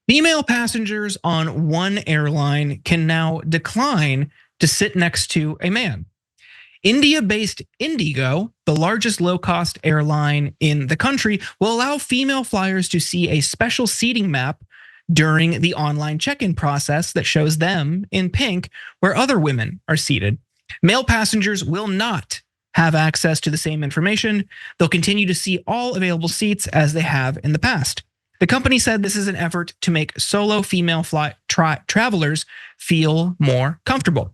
Female passengers on one airline can now decline to sit next to a man. India-based IndiGo, the largest low-cost airline in the country, will allow female flyers to see a special seating map during the online check-in process that shows them in pink where other women are seated. Male passengers will not have access to the same information. They'll continue to see all available seats as they have in the past. The company said this is an effort to make solo female travelers feel more comfortable.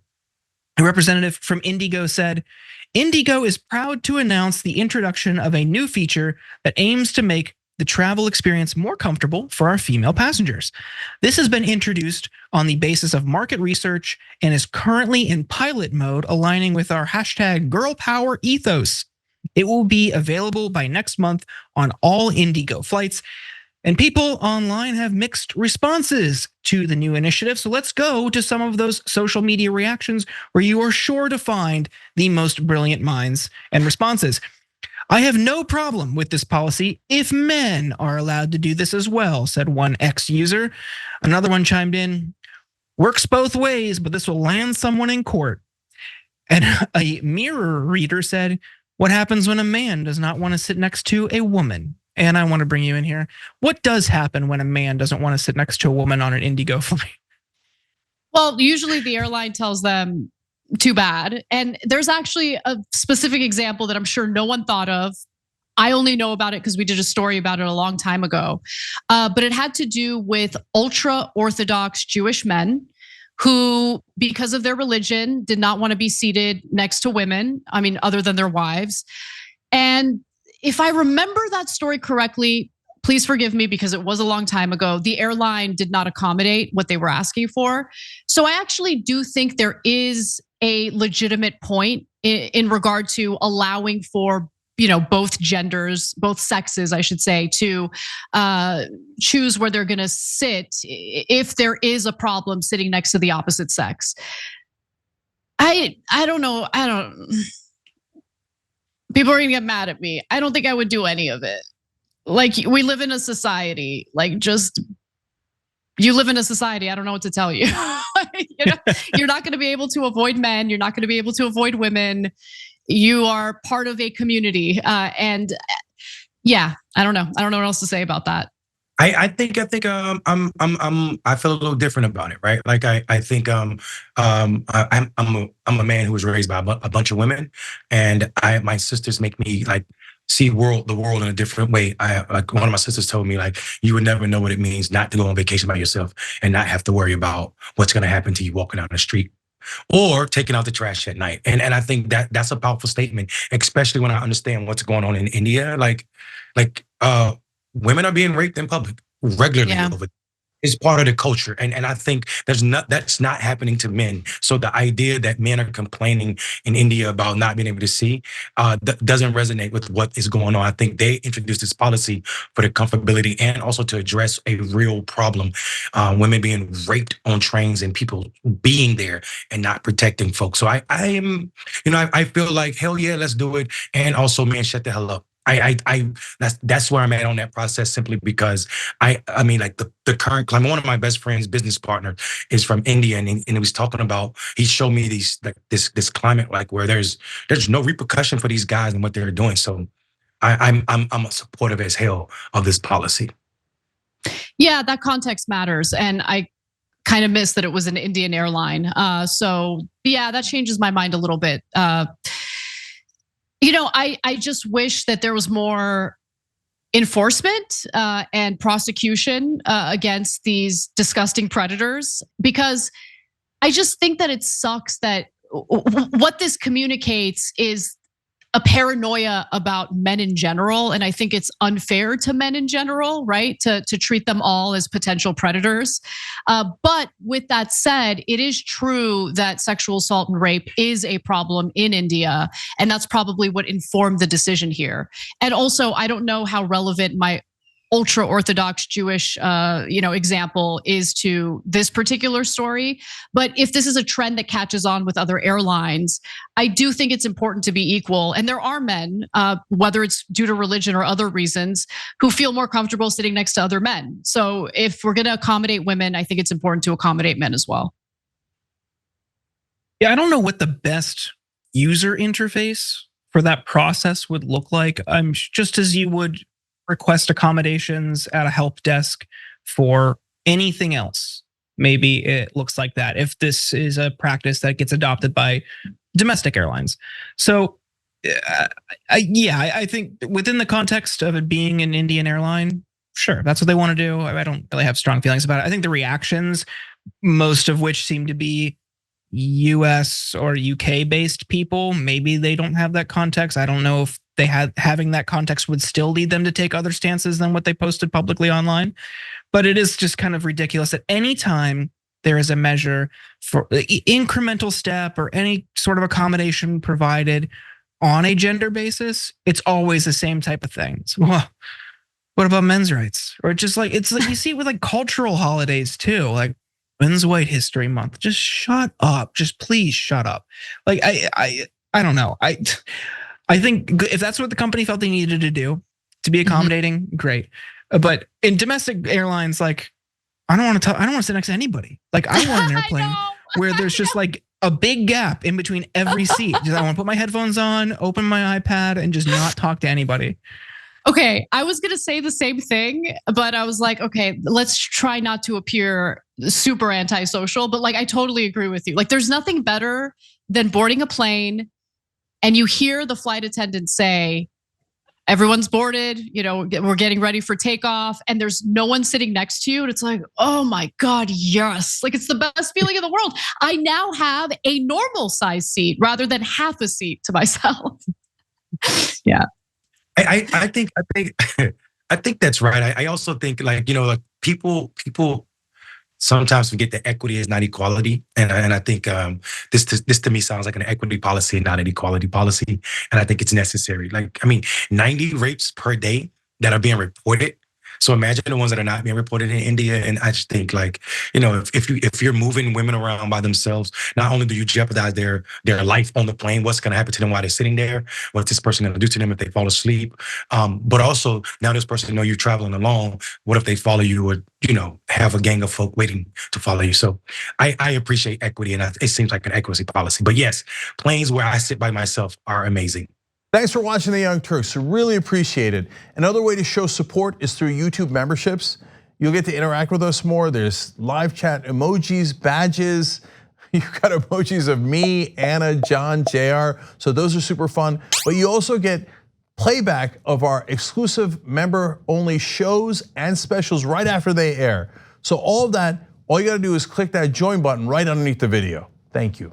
A representative from IndiGo said, IndiGo is proud to announce the introduction of a new feature that aims to make the travel experience more comfortable for our female passengers. This has been introduced on the basis of market research and is currently in pilot mode, aligning with our hashtag Girl Power ethos. It will be available by next month on all IndiGo flights. And people online have mixed responses to the new initiative. So let's go to some of those social media reactions where you are sure to find the most brilliant minds and responses. I have no problem with this policy if men are allowed to do this as well, said one X user. Another one chimed in, works both ways, but this will land someone in court. And a Mirror reader said, what happens when a man does not want to sit next to a woman? And I want to bring you in here. What does happen when a man doesn't want to sit next to a woman on an IndiGo flight? Well, usually the airline tells them too bad. And there's actually a specific example that I'm sure no one thought of. I only know about it because we did a story about it a long time ago. But it had to do with ultra-Orthodox Jewish men who, because of their religion, did not want to be seated next to women, other than their wives. And if I remember that story correctly, please forgive me because it was a long time ago, the airline did not accommodate what they were asking for. So I actually do think there is a legitimate point in regard to allowing for both genders, both sexes, I should say, to choose where they're gonna sit if there is a problem sitting next to the opposite sex. I don't know, people are gonna get mad at me. I don't think I would do any of it. Like, we live in a society, you live in a society, I don't know what to tell you. You're not gonna be able to avoid men, you're not gonna be able to avoid women. You are part of a community. And yeah, I don't know what else to say about that. I think I feel a little different about it, right? Like I think I'm a man who was raised by a bunch of women, and my sisters make me like see the world in a different way. Like one of my sisters told me, like, you would never know what it means not to go on vacation by yourself and not have to worry about what's going to happen to you walking down the street or taking out the trash at night. And I think that's a powerful statement, especially when I understand what's going on in India. Like women are being raped in public regularly. Yeah. It's part of the culture. And I think that's not happening to men. So the idea that men are complaining in India about not being able to see doesn't resonate with what is going on. I think they introduced this policy for the comfortability and also to address a real problem. Women being raped on trains and people being there and not protecting folks. So I feel like, hell yeah, let's do it. And also, man, shut the hell up. That's where I'm at on that process, simply because the current climate. One of my best friends, business partner, is from India, and he was talking about, he showed me this climate where there's no repercussion for these guys and what they're doing. So I'm a supportive as hell of this policy. Yeah, that context matters, and I kind of missed that it was an Indian airline. So yeah, that changes my mind a little bit. I just wish that there was more enforcement and prosecution against these disgusting predators, because I just think that it sucks that what this communicates is a paranoia about men in general. And I think it's unfair to men in general, right? To treat them all as potential predators. But with that said, it is true that sexual assault and rape is a problem in India. And that's probably what informed the decision here. And also, I don't know how relevant my ultra Orthodox Jewish, example is to this particular story. But if this is a trend that catches on with other airlines, I do think it's important to be equal. And there are men, whether it's due to religion or other reasons, who feel more comfortable sitting next to other men. So if we're going to accommodate women, I think it's important to accommodate men as well. Yeah, I don't know what the best user interface for that process would look like. Just as you would request accommodations at a help desk for anything else. Maybe it looks like that if this is a practice that gets adopted by domestic airlines. So I think within the context of it being an Indian airline, sure, that's what they want to do. I don't really have strong feelings about it. I think the reactions, most of which seem to be US or UK based people, maybe they don't have that context. I don't know if they having that context would still lead them to take other stances than what they posted publicly online. But it is just kind of ridiculous that anytime there is a measure for incremental step or any sort of accommodation provided on a gender basis, it's always the same type of thing. So, well, what about men's rights? Or just like, it's like you see it with like cultural holidays too, like Men's White History Month. Just shut up. Just please shut up. Like I don't know. I think if that's what the company felt they needed to do to be accommodating, great. But in domestic airlines, like I don't want to sit next to anybody. Like I want an airplane where there's just like a big gap in between every seat. I want to put my headphones on, open my iPad, and just not talk to anybody. Okay, I was gonna say the same thing, but I was like, okay, let's try not to appear super antisocial. But like, I totally agree with you. Like, there's nothing better than boarding a plane and you hear the flight attendant say, everyone's boarded, we're getting ready for takeoff, and there's no one sitting next to you. And it's like, oh my God, yes. Like, it's the best feeling in the world. I now have a normal size seat rather than half a seat to myself. Yeah. I think that's right. I also think like people sometimes forget that equity is not equality, and I think this to me sounds like an equity policy and not an equality policy, and I think it's necessary. Like 90 rapes per day that are being reported. So imagine the ones that are not being reported in India. And I just think if you're moving women around by themselves, not only do you jeopardize their life on the plane, what's going to happen to them while they're sitting there? What's this person going to do to them if they fall asleep? But also now this person you're traveling alone. What if they follow you or have a gang of folk waiting to follow you? So I appreciate equity, and it seems like an equity policy. But yes, planes where I sit by myself are amazing. Thanks for watching The Young Turks. Really appreciate it. Another way to show support is through YouTube memberships. You'll get to interact with us more. There's live chat emojis, badges. You've got emojis of me, Anna, John, JR. So those are super fun. But you also get playback of our exclusive member-only shows and specials right after they air. So all of that, all you gotta do is click that join button right underneath the video. Thank you.